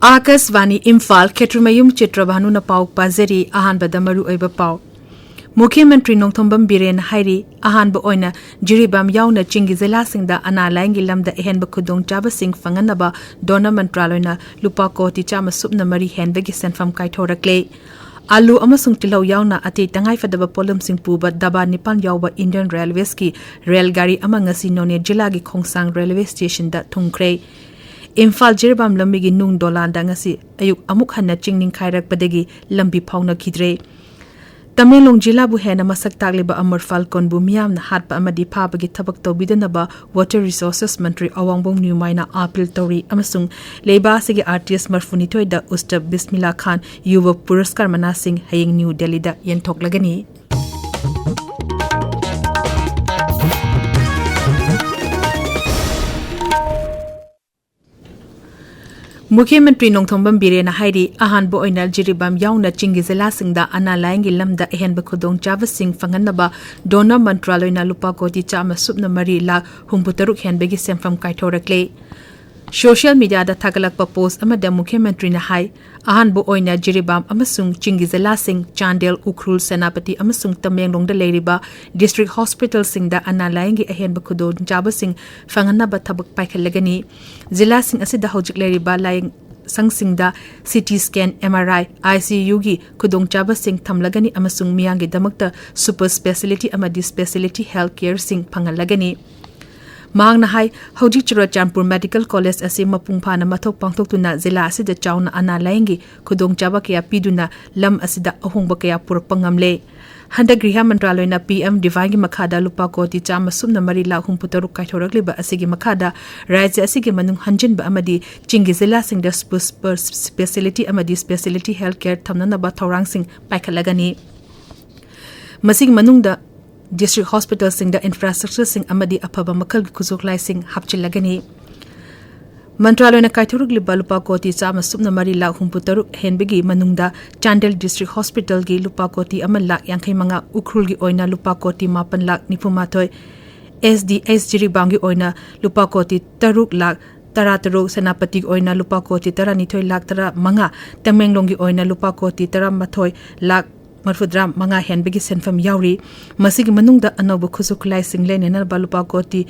Akasvani Imphal Kshetrimayum Chitrabhanu na pau pazeri ahanbada maru oiba pau. Mukhyamantri Nongthombam Biren hairi ahanba oina jiribam yauna chingi zela singda ana laingi lamda ehenba khudong chaba sing fanganaba dona mantraloina lupa koti chama supna mari henbagi senfam kaithorakle. Alu amasung tilaw yauna ati tangay fadaba polum sing puba daba nipan yawba Indian Railways ki railgari ama ngasi none jilagi Khongsang Railway Station da thungkre. Imphal jiribam lambigi nung dolanda ngasi ayuk amuk hanna chingning khairak padagi lambi phawna khidre. Tamenglong jila bu hena masak tagliba amar falcon bu miyam na hatpa amadi phabagi thabak tawbidanaba Water Resources Mantri Awangbong Nyumaina appeal tori amasung leba sigi RTS marfuni toida Usta Bismillah Khan Yuva Puraskar Manasing haying New Delhi da yenthok lagani. Mukhyamantri Nongthombam Biren hairi ahanba oina jiribam yauna chingi zela singda ana laingi lamda ehenba khudong chava sing fanganaba dona mantraloina lupa koti chama supna mari la humputaruk henbegi semfam kaithorakle. Social media da thagalakpa post amada Mukhyamantri na hai ahanba oina jiribam amasung chingi zela sing Chandel Ukhrul Senapati amasung Tamenglong da leiriba district hospital singda ana laingi ehenba khudong chava sing fanganaba thabak paikhalagani. Zila sing asida hojik leiriba laing sangsingda CT scan MRI ICU gi khudong chaba sing thamlagani amasung miyangi damakta super speciality amadi speciality healthcare sing phangalagani. Mang na hai hojik Churachandpur Medical College asi mapungphana mathok pangthoktuna zila asida chawna ana laingi khudong chaba kaya piduna lam asida ahongba kaya purakpa ngamle. Handa Griha Mantraloina PM Divangi Makhada lupa koti chama sumna mari la humputaruk kaithorakliba asigi makhada rajya asigi manung hanjinba amadi chingi zila singda speciality amadi speciality healthcare thamnanaba thorang sing paikhalagani. Masig manungda district hospital singda infrastructure sing amadi aphaba makhal khuzuklai sing hapchilagani. Mantraloina kaithorakliba lupa koti chama supna mari la humputaruk henbegi manungda Chandel district hospital gi lupa koti ama lak yankhai manga Ukhrul gi oina lupa koti 8 lak nipumathoi SDS jiribangi oina lupa koti 3 lak Tarataruk Senapati oina lupa koti 12 lak tara manga Tamenglong gi oina lupa koti 13 lak marfudram manga henbegi senfam yauri masigi manungda anobu khuzuklai single nena balupa koti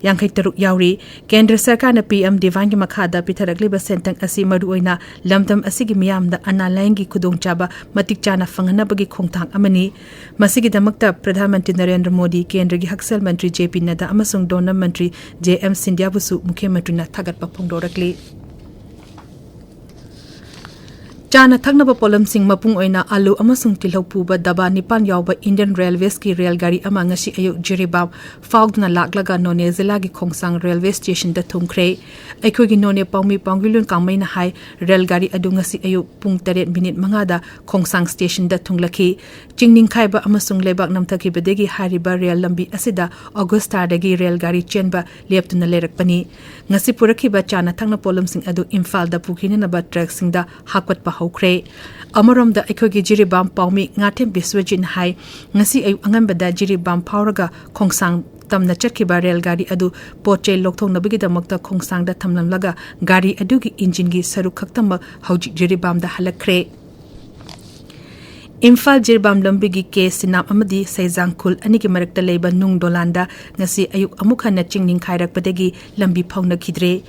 Yankai Taruk Yauri, Kendra Sarkar na PM Divangi Makhada Pitharakliba Sentang asi maruoina lamtam asigi miyam da ana laingi khudong chaba matik chana fanganabagi khongthang amani masigi damakta Pradhan Mantri Narendra Modi Kendra gi Haksal Mantri JP Nada amasung Dona Mantri JM Sindhya busu Mukhyamantri na thagatpa phongdorakli. Chana thagnaba polam sing mapung oina alu amasung tilhau puba daba nipan yawba Indian Railways ki railgari ama ngasi ayuk jiribam faugna laklaga none zila gi Khongsang Railway Station da thungkre aikhogi none pawmi pangilun kangmai na hai railgari adu ngasi ayuk pung 8 minute mangada Khongsang Station da thunglaki chingning khaiba amasung lebak namthaki bedegi hariba rail lambi asida August dagi railgari chenba leptuna lerakpani ngasi purakhiba chana thangna polam sing adu Imphal da pukhina na ba truck sing da hakwat Hokre Amarom da Ekogi Jiribam Pawmi Ngatem Biswajin Hai Ngasi Ayu Angambada Jiribam Pawraga Khongsang Tamna Chatkiba Railgari Adu Poche Lokthong Nabigi Damakta Khongsang da Tamlamlaga Gari Adugi Injingi Saru Kaktamba Hauji Jiribam da Halakre Imphal Jiribam Lambigi Ke Sinam Amadi Saizangkul Anigi Marakta Leba Nung Dolanda Ngasi Ayuk Amukha na Chingning Khairak Padegi Lambi Phawna Khidre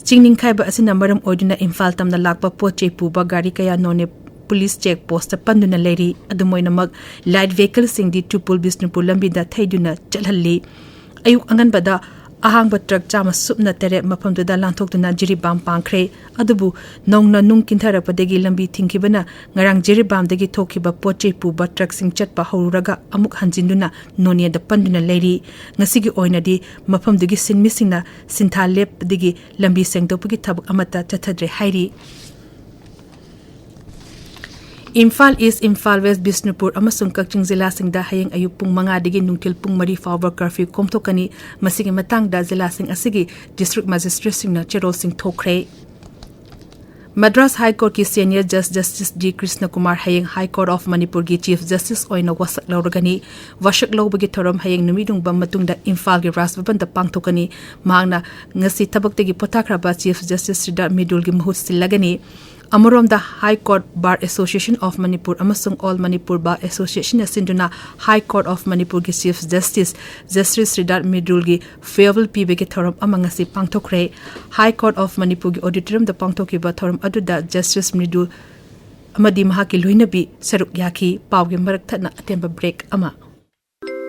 Chingning khaiba asina maram oiduna Imphal tamna lakpa poche puba gari kaya none police check post panduna leri adumoina mag light vehicle singdi tupul Bisnupur lambi da thaiduna chalhalli ayuk angan bada ahangba truck chama supna tere mapamdu da langthoktuna jiribam pangkhre adubu nongna nung kinthara padegi lambi thingkibana ngarang jiribam dagi thokiba poche puba truck sing chatpa horuraga amuk hanjinduna nonia da panduna leri ngasigi oinadi mapamdugi sinmisingna sintha lep digi lambi sengdopagi thabak amata chathadre hairi Imphal East, Imphal West, Bisnupur amasung Kakching Zila singda hayeng ayuk pung mga digi nungtil pung mari fawar curfew komthokani masigi matang da zila sing asigi district magistrate sing na cherol sing thokre Madras High Court ki Senior Justice D. Krishna Kumar hayeng High Court of Manipur ki Chief Justice oina wasak lauragani wasak laubagi thorom hayeng numidung bam matungda Imphal gi Rasbaban da pangthokani mahangna ngasi thabak gi pothakraba Chief Justice Sridhar Midul gi mahut silagani Amorom the High Court Bar Association of Manipur amasung All Manipur Bar Association asinduna High Court of Manipur gi Chief Justice Sridhar Midul gi farewell pibe gi thorom amangasi pangthokre High Court of Manipur gi auditorium da pangthokiba thorom aduda Justice Midul amadi mahaki luinabi saruk yaki pawgi marak thana atemba break ama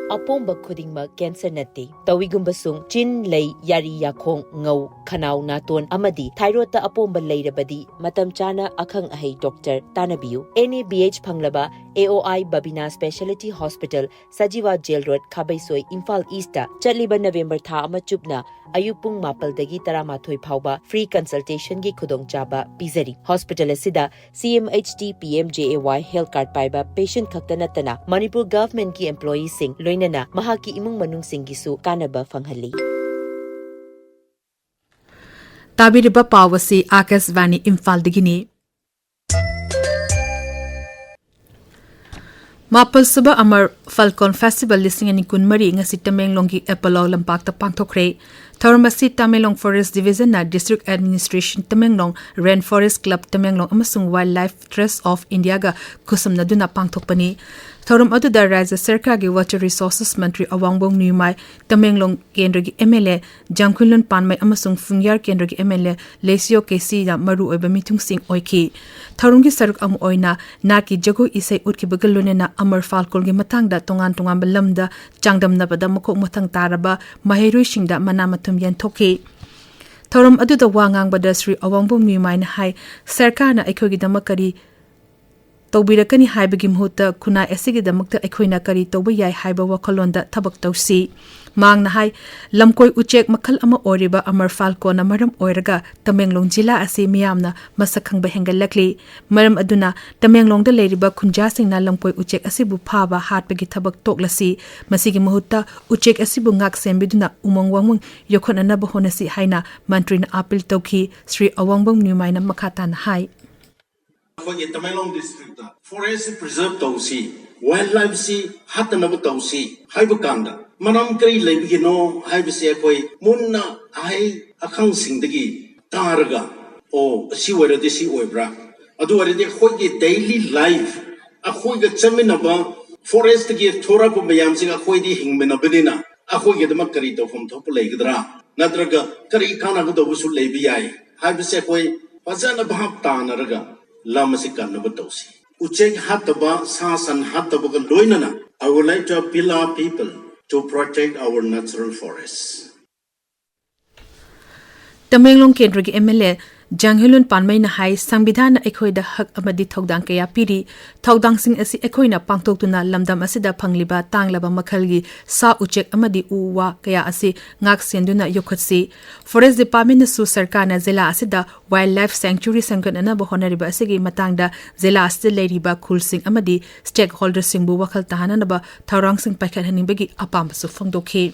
Apomba khudingma cancer nate tawigumbasung chin lay yari yakhong ngau khanau naton amadi thyroid ta apomba leirabadi matam chana akhang ahei doctor tanabiu NABH phanglaba AOI Babina Specialty Hospital Sajiwa Jail Road Khabaisoi Imphal East ta chaliba November tha ama chupna ayupung mapal dagi taramathoi phauba free consultation gi khudong chaba pizari hospital asida CMHT PMJAY health card paiba patient khaktana tana Manipur government ki employees sing loinana mahaki imung manung singgisu kanaba fanghali Tabiriba pawasi Akasvani Imphal digini Mapal Suba Amar Falcon Festival listing and Kunmari ngasi Tamenglongi Apollo Lampak ta pangthokre Tharmasi Tamelong Forest Division na District Administration Tamenglong Rainforest Club Tamenglong amasung Wildlife Trust of India ga kusum na duna pangthokpani Thorum adu da Raja Sarkar gi Water Resources Mantri Awangbong Nuyumai Tamenglong Kendra gi MLA Jangkhunlun Panmai amasung Fungyar Kendra gi MLA Lesio KC da maru oiba mitung sing oiki Tharung gi saruk amu oina naki jago isai utki bagalunena Amar Falcon gi matangda tongan balamda changdam nabada makok matang taraba mahirui singda manamatum yan thoki Thorum adu da wangang bada Sri Awangbong Nuyumai na hai Sarkar na aikhogi damakari Taubirakani haibagi muhuta kuna esigi damakta aikhoina kari tauba yai haiba wakalonda thabak tausi mangna hai lamkoi uchek makhal ama oriba Amar Falcon na maram oiraga Tamenglong jila asi miyamna masakhangba hengalakli maram aduna Tamenglong da leiriba khunja singna lamkoi uchek asibu phaba hatbagi thabak toklasi masigi muhuta uchek asibu ngak sembiduna umong wangmung yokhonana bahonasi haina mantri na apil tauki Sri Awangbong Nuyumai na makhatan hai For the Tamenglong district, forest preserve tausi, wildlife si hatanab tausi, haibukanda. Manam kari lebigino, haibisi akoi, munna ai akang singdagi, taraga, o si wera de si webra. Adu wera de hoi daily life, a hoi ga chaminaba, forest gi thora po mayam sing a hoi di hingmenabedina, a hoi ga damakari to from top legdra. Nadraga, kari kana go dobusu lebi ai, haibisi akoi, pazana bahap tanaraga. Lamasikan Nabatosi. Uchek Hataba, Sasan Hataba Loinana. I would like to appeal our people to protect our natural forests. Tamenglong Kendra gi MLA Janghilun Panmai na hai Sangbidhana Ekhoida Hak Amadi Thogdang Kaya Piri Thogdang Sing asi Ekhoina Pangtoktuna Lamdam Asida Pangliba Tanglaba Makhalgi Sa Uchek Amadi Uwa Kaya asi Ngak Senduna Yokhatsi Forest Department Su Sarkana Zela Asida Wildlife Sanctuary Sanganana Bahonariba Asigi Matangda Zela Asida Leiriba Khul Sing Amadi Stakeholder Singbu Wakhal Tahananaba Thaurang Sing Paikhan Haningbagi Apam Su Phangdokhi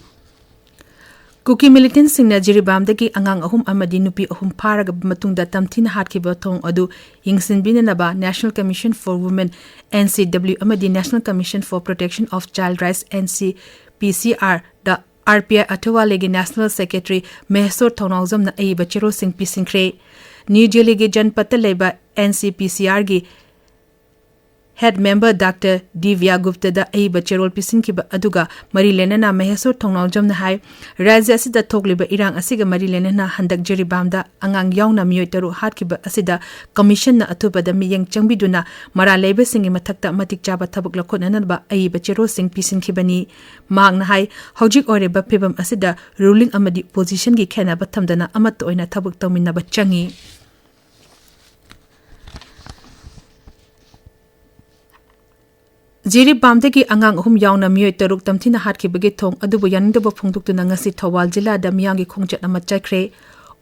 Kuki militant singna jiribamdagi angang ahum amadi nupi ahum paraga matungda tamthina hatkiba thong adu yingsinbinanaba National Commission for Women NCW amadi National Commission for Protection of Child Rights NCPCR da RPI Athawa legi National Secretary Mehsor Thonawjam na aiba chero sing pisingkre New Delhi ge janpat leba NCPCR gi Head member Dr. Divya Gupta da aiba cherol pisinkiba aduga Marilenana Mehesor Thongnawjam na hai Rajya asida thokliba irang asiga Marilenana handak jeribamda angang yauna miyoi taru hatkiba asida commission na atubada miyeng changbiduna mara leba singi mathakta matik chaba thabak lakhonanaba aiba cherol sing pisinkibani mang na hai hojik oreba phibam asida ruling amadi position gi khena bathamdana amat oina thabak tawminaba changi Jiri Bamdagi angang ahum yauna miyoi taruk tamthina hatkibagi thong adubu yanindaba phongduktuna ngasi Thawal jila da miyangi khongjat ama chakre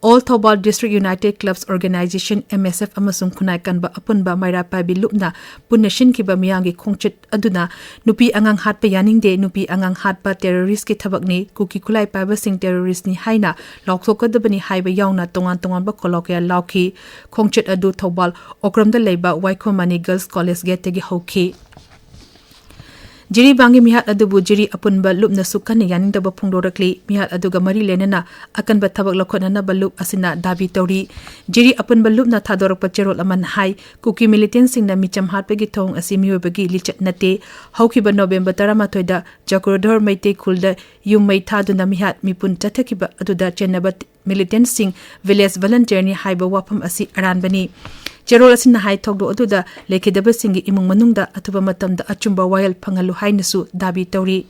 All Thobal District United Clubs Organization MSF amasung khunai kanba apunba maira paibi lupna punashin kiba miyangi khongchit aduna nupi angang hatpa yaningde nupi angang hatpa terrorist ki thabakni kuki khulai paiba sing terrorist ni haina lokthokadabani haiba yauna tongan ba kolokya lauki khongchit adu Thobal okramda leiba Waikomani Girls College gate gi hoki Jiri bangi mihat adubu jiri apunba lupna sukani yaning daba phungdorakli mihat aduga mari lenana akanba thabak lokhonana balup asina dabi tori jiri apunba lupna thadorakpa cherol aman hai kuki militant singna micham hatpegi thong asimi obagi lichat nate haukiba November 13 da Jakurodhor Maitei khulda yumai thaduna mihat mipun tathakiba aduda chennabat militant sing village volunteer ni haiba wapam asi aranbani Cherol asin hai thogdo aduda lekhidaba singi imung manungda atuba matamda achumba wayal phangalu hainasu dabi tori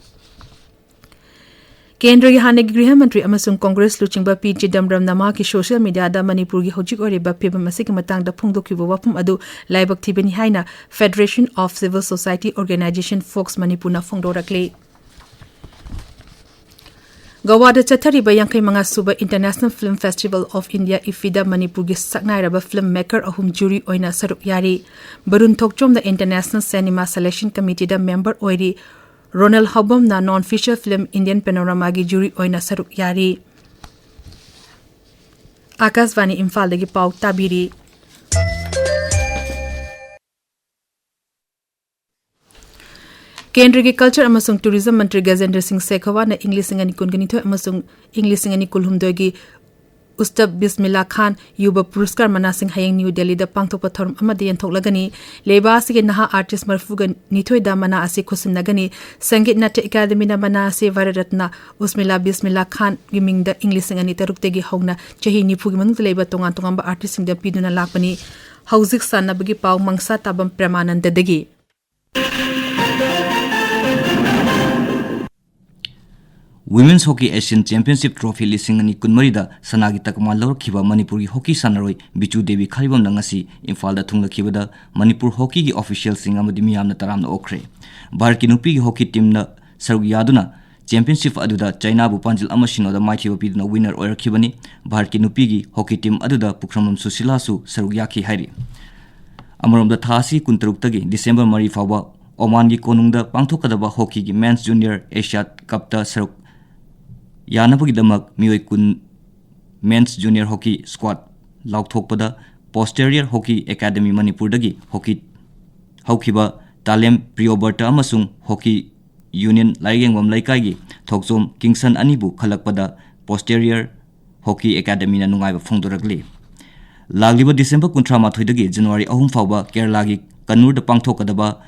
Kendra gi hanegi Griha Mantri amasung Congress luchingba P Chidambaram nama ki social media da Manipur gi hojik oriba phibam asigi matang da phungdokiba wapum adu laibak thibani haina Federation of Civil Society Organization Fox Manipur na phungdorakle Gawada Chathariba Yankai Manga Suba International Film Festival of India Ifida Manipur gi saknairaba filmmaker ahum jury oina saruk yari Barun Thokchom the International Cinema Selection Committee da member oiri Ronald Hobam na non-feature film Indian Panorama gi jury oina saruk yari Akasvani Imphal dagi pau tabiri Kendra gi Culture amasung Tourism Mantri Gajendra Singh Sekhawa na English ngani kunganitho amasung English ngani kulhumdogi Ustab Bismillah Khan Yuba Puruskar Manasing Hayang New Delhi da pangthokpa thorum amadi yantoklagani leba asige naha artist marfuga nithoi da mana ase khusinagani Sangeet Natya Academy na mana ase Varatna Usmila Bismillah Khan giming da English ngani taruktegi hogna chahi nifugi manung leba tongan ba artist sing da piduna lakpani hauzik sanabagi pau mangsa tabam Premananda dagi Women's Hockey Asian Championship Trophy lisingani kunmarida sanagi takma lorkhiba Manipuri hockey sanaroi Bichu Devi Khalibam nangasi Imphal da thunglakibada Manipur hockey gi official sing amadi miyamna taramna okre Bharat ki nupi gi hockey team na sarug yaduna championship aduda China bu panjil amasino da maithiba piduna winner oirakibani Bharat ki nupi gi hockey team aduda Pukramam Susila su sarug yakhi hairi Amarom da thasi kuntaruk tagi December mari fawa Oman gi konungda pangthokadaba hockey gi men's junior Asia Cup ta sarug Yanapagi damak mioi kun men's junior hockey squad laukthokpada posterior hockey academy Manipur dagi hockey haukiba talem prioberta amasung hockey union laigengwam laikai gi thoksom kingson anibu khalakpada posterior hockey academy na nungai ba phongdorakli lagliba December 13 dagi January 3 fawba Kerala gi Kannur da pangthokadaba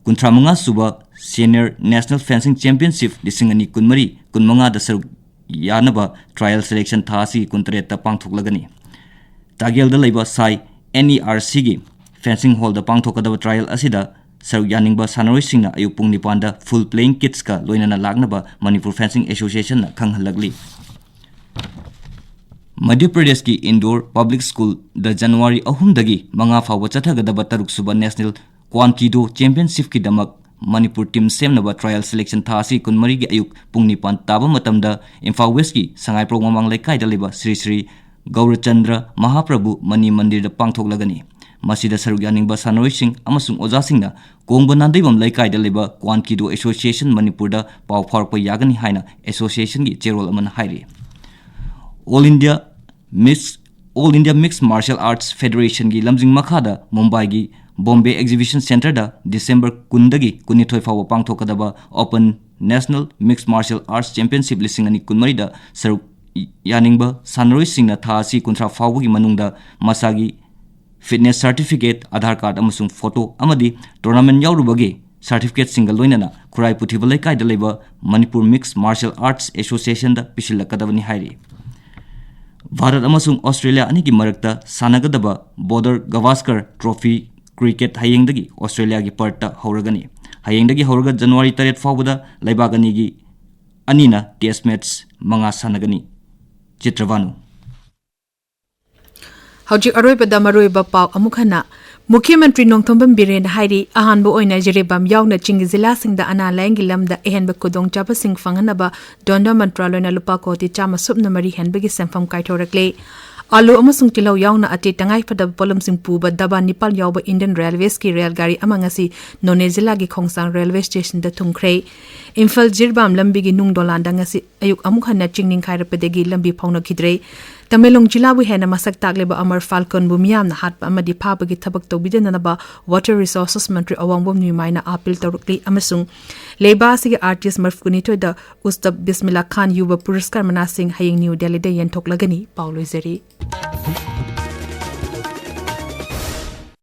35 suba senior national fencing championship lisingani kunmari kunmanga da saruk Yanaba trial selection thasi kuntreta pangthoklagani Tagel da leiba sai NERC gi fencing hall da pangthokadaba trial asida saruk yaningba sanaroi singna ayupung nipanda full playing kits ka loinana lagnaba Manipur Fencing Association na khanghalagli Madhya Pradesh ki indoor public school da January 3 dagi manga fawa chathagadaba taruk suba national Kwankido championship ki damak Manipur team semnaba trial selection thasi kunmari gi ayuk pungnipan taba matamda Imphal West ki sangai progmamang laikai da leba Sri Sri Gaurachandra Mahaprabhu Mani Mandir da pangthoklagani masida saruk yaningba sanoi sing amasung oja singna kongba nandaibam laikai da leba Kwankido Association Manipur da paw phorpa yagani haina association gi cherol aman hairi All India Mixed Martial Arts Federation gi lamjing makhada Mumbai gi Bombay Exhibition Center da December 10 kunithoi fawa pangthokadaba Open National Mixed Martial Arts Championship lisingani kunmari da saruk yaningba sanroi singna thasi kunthra fawgi manungda masagi fitness certificate Aadhaar card amasung photo amadi tournament yaurubagi certificate single loinana khurai puthiba laikai da leba Manipur Mixed Martial Arts Association da pisilakadabani hairi Bharat amasung Australia anigi marakta sanagadaba Border Gavaskar Trophy Cricket hayengdagi Australia gi parta hauragani hayengdagi hauraga January 3 fawbada laibagani gi anina test match manga sanagani Chitrabhanu Hauji aroibada maroiba pau amukhana Mukhyamantri Nongthombam Biren hairi ahanbo oina Jirebam yauna Chingi Zilla singda ana laingi lamda ehenba kudong chapa sing fanganaba Donda Mantraloina lupa koti chama subna mari henbagi semfam kaithorakle Alu amasung tilaw yauna ati tangay fadab polamsing puba daba nipal yawba Indian Railways ki railgari amangasi None Zilla gi Khongsang Railway Station da thungkhrei. Imphal Jirbam lambi gi nung dolanda ngasi ayuk amuk hanna chingning khairapedegi lambi phawna khidrei. Tamelong Jilabu hena masak tagleba Amar Falcon bumiyam na hatpa amadi phabagi thabak tawbidanaba Water Resources Mantri Awangbom Numaina appeal tawrukli amasung leba asigi artist marfkuni toida Ustab Bismillah Khan Yuba Puraskar Manasing haying New Delhi da yentoklagani Paulo Zeri.